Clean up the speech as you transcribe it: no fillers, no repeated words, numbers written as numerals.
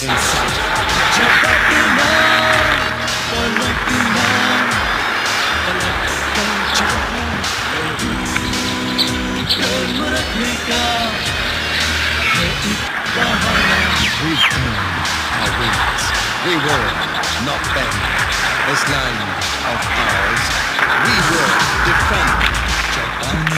inside. We earned our wings. We will not bend. This land of ours, we will defend. Japan.